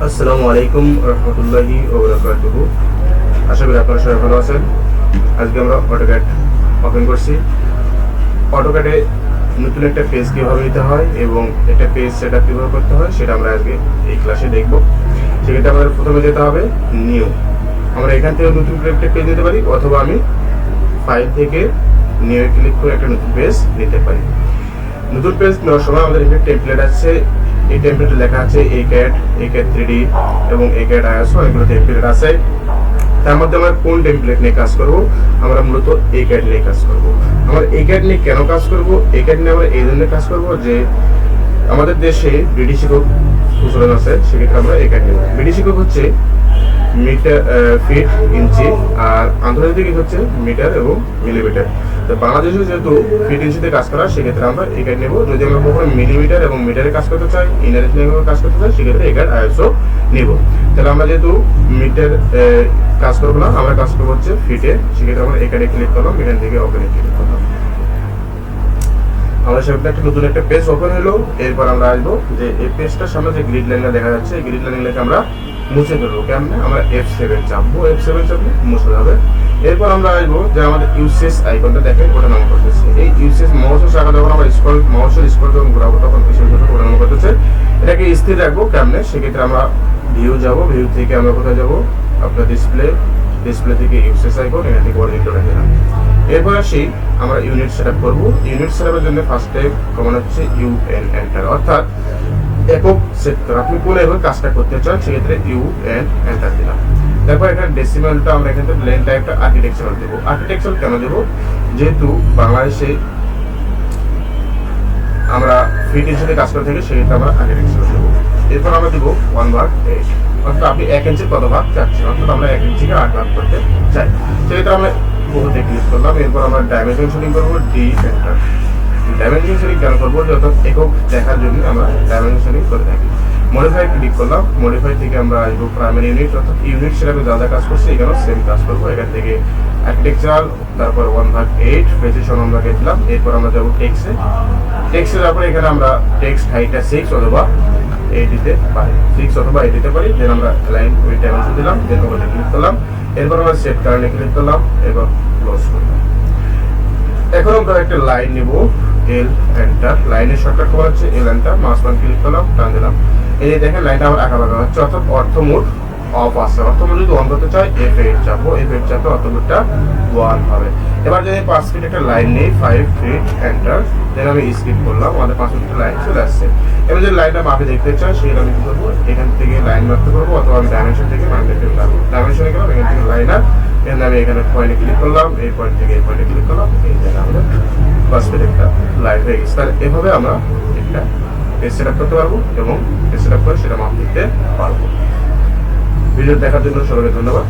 আসসালামু আলাইকুম রহমতুল্লাহি ওয়া বারাকাতুহু। আশা করি আপনারা সবাই ভালো আছেন। আজকে আমরা অটোক্যাড ওপেন করছি। অটোক্যাডে নতুন একটা পেজ কীভাবে নিতে হয় এবং একটা পেজ সেটআপ কীভাবে করতে হয় সেটা আমরা আজকে এই ক্লাসে দেখব। সেক্ষেত্রে আমাদের প্রথমে যেতে হবে নিউ। আমরা এখান থেকে নতুন করে একটা পেজ নিতে পারি, অথবা আমি ফাইল থেকে নিউ ক্লিক করে একটা নতুন পেজ নিতে পারি। নতুন পেজ নেওয়ার সময় আমাদের এখানে টেমপ্লেট আছে। এই টেমপ্লেটে লেখা আছে CAD 3D এবং CAD ISO, এগুলো টেমপ্লেট আছে। তার মধ্যে আমরা কোন টেমপ্লেট নিয়ে কাজ করব? আমরা মূলত CAD নিয়ে কাজ করব। আমরা CAD নিয়ে কেন কাজ করব? CAD নিয়ে আমরা এই জন্য কাজ করব যে আমাদের দেশে ব্রিটিশ শিক্ষক প্রচলন আছে, সেক্ষেত্রে আমরা CAD নেব। ব্রিটিশ শিক্ষক হচ্ছে মিটার, ফিট, ইঞ্চি, আর আন্তর্জাতিক হচ্ছে মিটার এবং মিলিমিটার। তো বাংলাদেশে যেহেতু ফিট ইঞ্চিতে কাজ করা, সেক্ষেত্রে আমরা CAD নেব। যদি আমরা কখনো মিলিমিটার এবং মিটারে কাজ করতে চাই, ইনারেট নিয়ে কাজ করতে চাই, সেক্ষেত্রে CAD ISO নেব। তাহলে আমরা যেহেতু মিটার কাজ করবো না, আমরা কাজ করবো হচ্ছে ফিটে, সেক্ষেত্রে আমরা CAD ক্লিক করলাম, এখান থেকে ওপেনে ক্লিক করলাম। আমাদের সামনে একটা নতুন একটা পেজ ওপেন হলো। এরপর আমরা আসবো যে এই পেজটার সামনে যে গ্রিড লাইনটা দেখা যাচ্ছে, এই গ্রিড লাইনটাকে আমরা মুছে ফেলবো। কেমনে? আমরা F7 চাপবো, F7 চাপলে মুছে যাবে। এরপর আমরা আসবো যে আমাদের ইউসেজ আইকনটা দেখেন, ওটা নাম করতেছে। এই ইউসেজ মাউসের শাখা যখন আমরা মাউসের স্ক্রল যখন ঘোরাবো, তখন ওটা নাম করতেছে। এটাকে স্থির রাখবো কেমনে? সেক্ষেত্রে আমরা ভিউ যাব, ভিউ থেকে আমরা কোথায় যাবো? আপনার ডিসপ্লে থেকে ইউসেজ আইকন, এখান থেকে ওয়ার্ডিংটা রেখে দিলাম। এরপর আসি আমরা ইউনিট সেটআপ করব। ইউনিট সেটআপের জন্য ফার্স্টে কমান্ড হচ্ছে UN এন্টার, অর্থাৎ একক সেক্টর। আপনি কোন একক কাজটা করতে চান, সেক্ষেত্রে UN এন্টার দিলাম। তারপর এখানে ডেসিমালটা আমরা এখান থেকে লেন টাইপটা আর্কিটেকচারাল দেবো। আর্কিটেকচারাল কেন দেবো? যেহেতু বাংলাদেশে আমরা ফিট ইঞ্চিতে কাজ করে থাকি, সেক্ষেত্রে আমরা আর্কিটেকচারাল দেবো। এরপর আমরা দিব 1/8, অর্থাৎ আপনি 1 ইঞ্চির কত ভাগ চাচ্ছেন, অর্থাৎ আমরা 1 ইঞ্চিকে 8 ভাগ করতে চাই, সেক্ষেত্রে আমরা বহুতে ক্লিক করলাম। এরপর আমরা ডাইমেনশন সেটিং করবো, D এন্টার। ডাইমেনশন সেটিং কেন করবো? যত একক দেখার জন্য আমরা ডাইমেনশন সেটিং করে থাকি। মডিফাই ক্লিক করলাম, মডিফাই থেকে আমরা আসবো প্রাইমারি ইউনিট, অর্থাৎ ইউনিট সেটাকে যা যা কাজ করছে এখানেও সেম কাজ করবো। এখান থেকে আর্কিটেকচারাল, তারপর 1/8 প্রেসিশন আমরা দিলাম। এরপর আমরা যাবো টেক্সটে যাওয়ার পরে এখানে আমরা টেক্সট হাইটটা 6 অথবা 8 দিতে পারি, 6 অথবা 8 দিতে পারি। দেন আমরা লাইন উইথ ডাইমেনশন দিলাম, দেন ওটা ক্লিক করলাম। এরপর আমরা সেট কারেন্টে ক্লিক করলাম, এবার ক্লোজ করলাম। এখন আমরা একটা লাইন নিব, L এন্টার। লাইনের শর্টকাট করা হচ্ছে L enter, mouse button click করলাম, টান দিলাম। এই যে দেখেন লাইনটা আমার আঁকা বাঁকা হচ্ছে, অর্থাৎ অর্থমোড অফ আছে। অর্থমোড যদি অন করতে চাই F8 চাপবো, F8 চাপলে অর্থমোডটা 1 হবে। এবার যদি 5 ফিট একটা লাইন নেই, 5 ফিট এন্টার, দেন আমি স্কিপ করলাম, আমাদের 5 ফিট লাইন চলে আসছে। এবার যদি লাইনটা মাপে দেখতে চাই, সেটা আমি কি করবো? এখান থেকে লাইন মাপতে পারবো, অথবা আমি ডাইমেনশন থেকে মান দেখতে পারবো। ডাইমেনশনে গেলাম, এখান থেকে লাইনার, এখানে আমি এখানে পয়েন্টে ক্লিক করলাম, এই পয়েন্ট থেকে এই পয়েন্টে ক্লিক করলাম, এই জায়গায় আমাদের 5 ফিট একটা লাইন হয়ে গেছে। তাহলে এভাবে আমরা একটা পেজ সেট আপ করতে পারবো এবং পেজ সেট আপ করে সেটা মাপ দিতে পারবো। ভিডিও দেখার জন্য সবাইকে ধন্যবাদ।